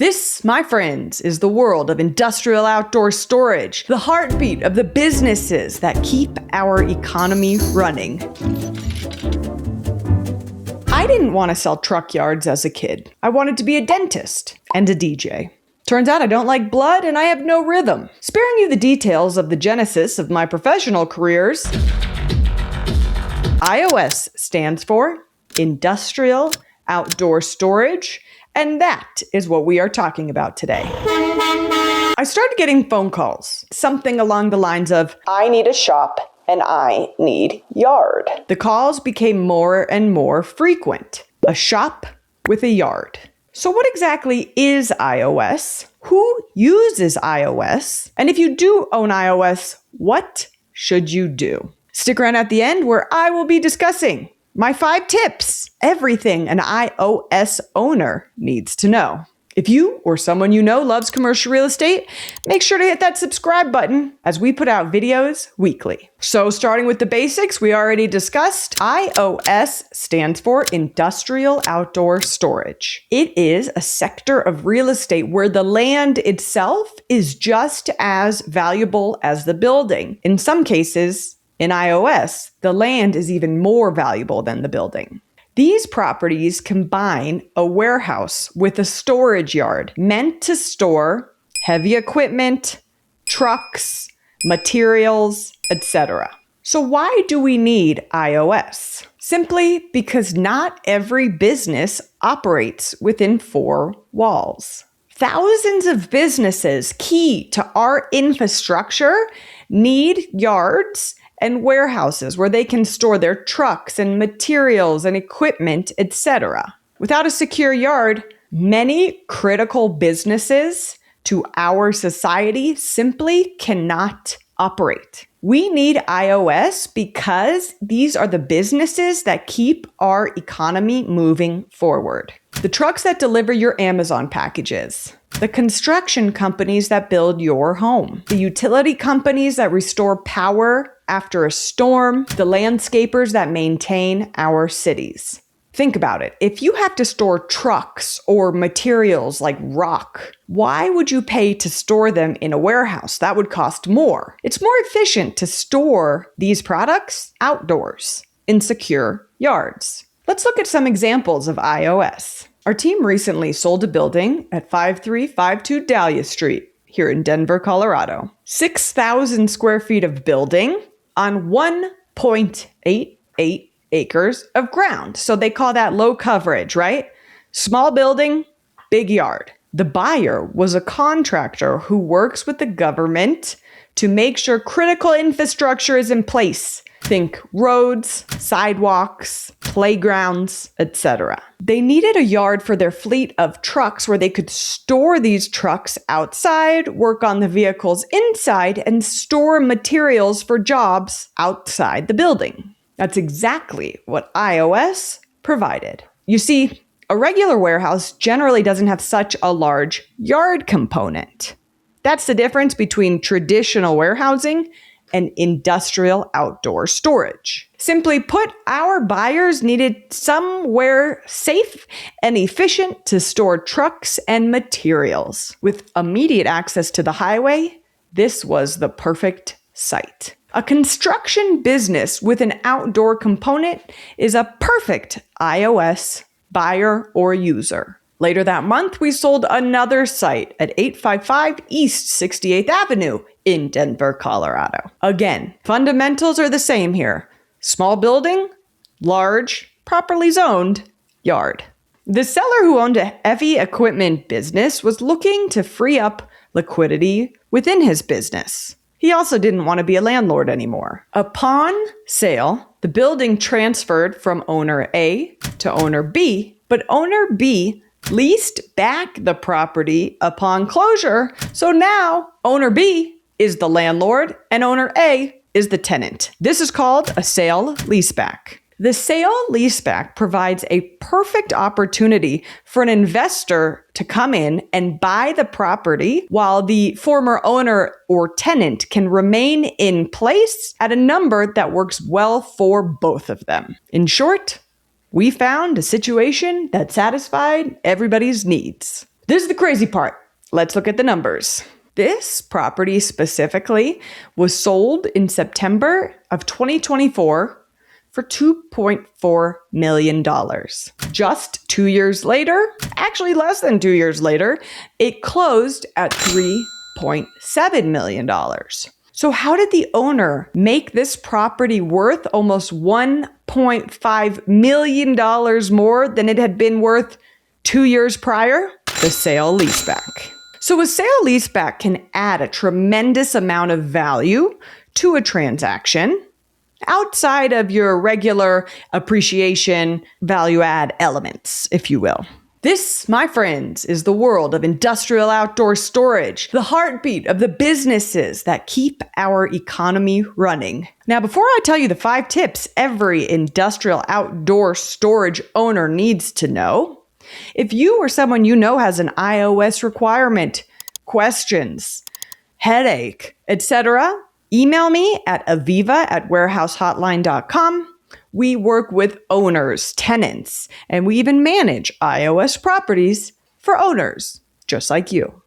This, my friends, is the world of industrial outdoor storage, the heartbeat of the businesses that keep our economy running. I didn't want to sell truck yards as a kid. I wanted to be a dentist and a DJ. Turns out I don't like blood and I have no rhythm. Sparing you the details of the genesis of my professional careers, IOS stands for Industrial Outdoor Storage, and that is what we are talking about today. I started getting phone calls, something along the lines of, I need a shop and I need yard. The calls became more and more frequent. A shop with a yard. So what exactly is iOS? Who uses iOS? And if you do own iOS, what should you do? Stick around at the end where I will be discussing my 5 tips, everything an iOS owner needs to know. If you or someone you know loves commercial real estate, make sure to hit that subscribe button as we put out videos weekly. So starting with the basics, we already discussed, iOS stands for Industrial Outdoor Storage. It is a sector of real estate where the land itself is just as valuable as the building. In some cases, in iOS, the land is even more valuable than the building. These properties combine a warehouse with a storage yard meant to store heavy equipment, trucks, materials, etc. So why do we need iOS? Simply because not every business operates within 4 walls. Thousands of businesses key to our infrastructure need yards and warehouses where they can store their trucks and materials and equipment, etc. Without a secure yard, many critical businesses to our society simply cannot operate. We need iOS because these are the businesses that keep our economy moving forward. The trucks that deliver your Amazon packages, the construction companies that build your home, the utility companies that restore power after a storm, the landscapers that maintain our cities. Think about it. If you have to store trucks or materials like rock, why would you pay to store them in a warehouse? That would cost more. It's more efficient to store these products outdoors in secure yards. Let's look at some examples of iOS. Our team recently sold a building at 5352 Dahlia Street here in Denver, Colorado. 6,000 square feet of building on 1.88 acres of ground. So they call that low coverage, right? Small building, big yard. The buyer was a contractor who works with the government to make sure critical infrastructure is in place. Think roads, sidewalks, playgrounds, etc. They needed a yard for their fleet of trucks where they could store these trucks outside, work on the vehicles inside, and store materials for jobs outside the building. That's exactly what iOS provided. You see, a regular warehouse generally doesn't have such a large yard component. That's the difference between traditional warehousing and industrial outdoor storage. Simply put, our buyers needed somewhere safe and efficient to store trucks and materials. With immediate access to the highway, this was the perfect site. A construction business with an outdoor component is a perfect iOS buyer or user. Later that month, we sold another site at 855 East 68th Avenue in Denver, Colorado. Again, fundamentals are the same here. Small building, large, properly zoned yard. The seller who owned a heavy equipment business was looking to free up liquidity within his business. He also didn't want to be a landlord anymore. Upon sale, the building transferred from owner A to owner B, but owner B leased back the property upon closure. So now owner B is the landlord and owner A is the tenant. This is called a sale leaseback. The sale leaseback provides a perfect opportunity for an investor to come in and buy the property while the former owner or tenant can remain in place at a number that works well for both of them. In short, we found a situation that satisfied everybody's needs. This is the crazy part. Let's look at the numbers. This property specifically was sold in September of 2024 for $2.4 million. Just 2 years later, actually less than 2 years later, it closed at $3.7 million. So how did the owner make this property worth almost $1.5 million more than it had been worth 2 years prior? The sale leaseback. So a sale leaseback can add a tremendous amount of value to a transaction outside of your regular appreciation value add elements, if you will. This, my friends, is the world of industrial outdoor storage, the heartbeat of the businesses that keep our economy running. Now, before I tell you the 5 tips every industrial outdoor storage owner needs to know, if you or someone you know has an iOS requirement, questions, headache, etc., email me at aviva@warehousehotline.com. We work with owners, tenants, and we even manage iOS properties for owners, just like you.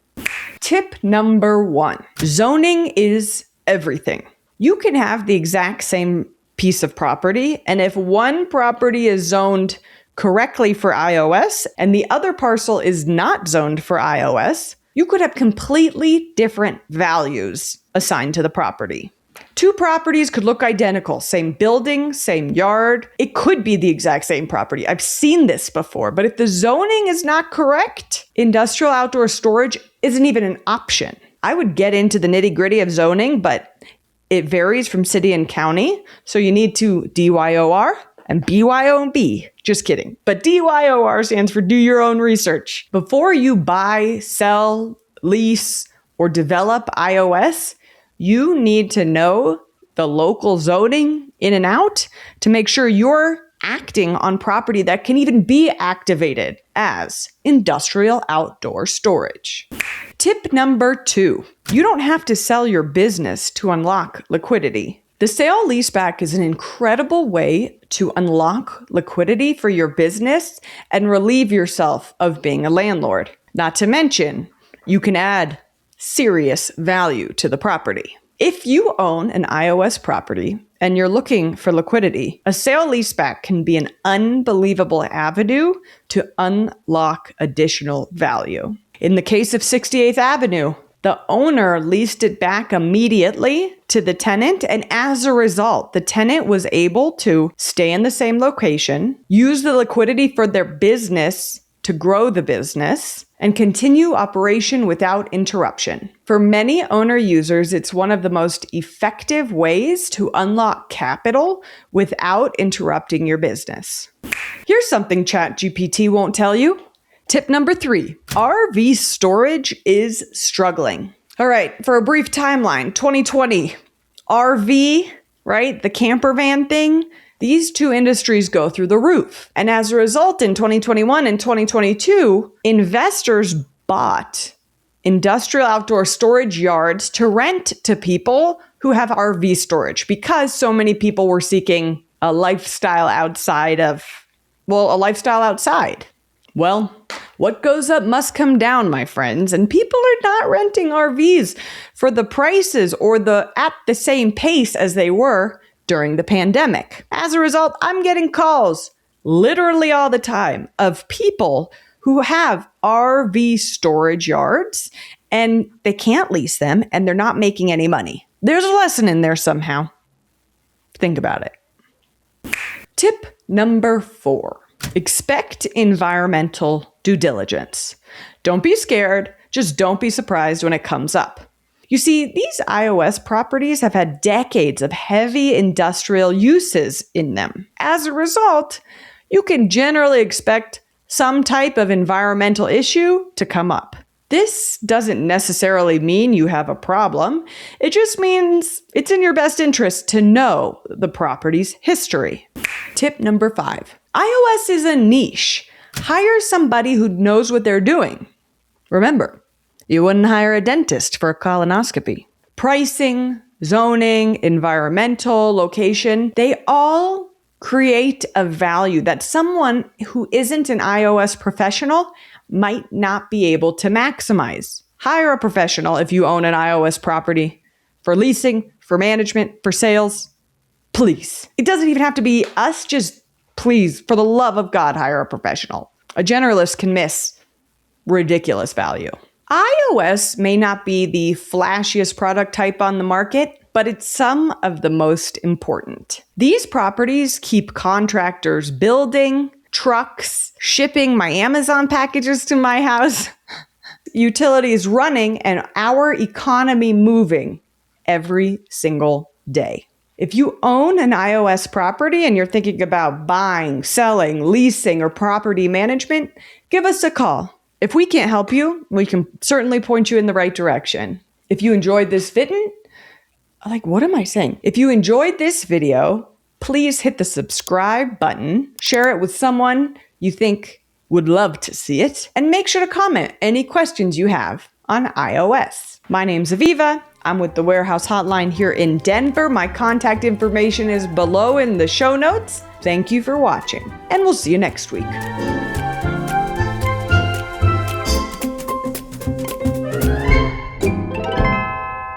Tip number 1, zoning is everything. You can have the exact same piece of property, and if one property is zoned correctly for iOS and the other parcel is not zoned for iOS, you could have completely different values assigned to the property. 2 properties could look identical, same building, same yard. It could be the exact same property. I've seen this before, but if the zoning is not correct, industrial outdoor storage isn't even an option. I would get into the nitty-gritty of zoning, but it varies from city and county, so you need to DYOR and BYOB. Just kidding. But DYOR stands for do your own research. Before you buy, sell, lease, or develop iOS, you need to know the local zoning in and out to make sure you're acting on property that can even be activated as industrial outdoor storage. Tip number 2, you don't have to sell your business to unlock liquidity. The sale leaseback is an incredible way to unlock liquidity for your business and relieve yourself of being a landlord. Not to mention, you can add serious value to the property. If you own an iOS property and you're looking for liquidity, a sale leaseback can be an unbelievable avenue to unlock additional value. In the case of 68th Avenue, the owner leased it back immediately to the tenant, and as a result, the tenant was able to stay in the same location, use the liquidity for their business to grow the business, and continue operation without interruption. For many owner users, it's one of the most effective ways to unlock capital without interrupting your business. Here's something ChatGPT won't tell you. Tip number 3, RV storage is struggling. All right, for a brief timeline, 2020, RV, right? The camper van thing. These 2 industries go through the roof. And as a result, in 2021 and 2022, investors bought industrial outdoor storage yards to rent to people who have RV storage because so many people were seeking a lifestyle outside. Well, what goes up must come down, my friends, and people are not renting RVs for the prices or at the same pace as they were during the pandemic. As a result, I'm getting calls literally all the time of people who have RV storage yards and they can't lease them and they're not making any money. There's a lesson in there somehow. Think about it. Tip number 4. Expect environmental due diligence. Don't be scared, just don't be surprised when it comes up. You see, these iOS properties have had decades of heavy industrial uses in them. As a result, you can generally expect some type of environmental issue to come up. This doesn't necessarily mean you have a problem. It just means it's in your best interest to know the property's history. Tip number 5. iOS is a niche. Hire somebody who knows what they're doing. Remember, you wouldn't hire a dentist for a colonoscopy. Pricing, zoning, environmental, location, they all create a value that someone who isn't an iOS professional might not be able to maximize. Hire a professional if you own an iOS property for leasing, for management, for sales. Please. It doesn't even have to be us, just please, for the love of God, hire a professional. A generalist can miss ridiculous value. iOS may not be the flashiest product type on the market, but it's some of the most important. These properties keep contractors building, trucks, shipping my Amazon packages to my house, utilities running, and our economy moving every single day. If you own an iOS property and you're thinking about buying, selling, leasing, or property management, give us a call. If we can't help you, we can certainly point you in the right direction. If you enjoyed this If you enjoyed this video, please hit the subscribe button, share it with someone you think would love to see it, and make sure to comment any questions you have on iOS. My name's Aviva. I'm with the Warehouse Hotline here in Denver. My contact information is below in the show notes. Thank you for watching, and we'll see you next week.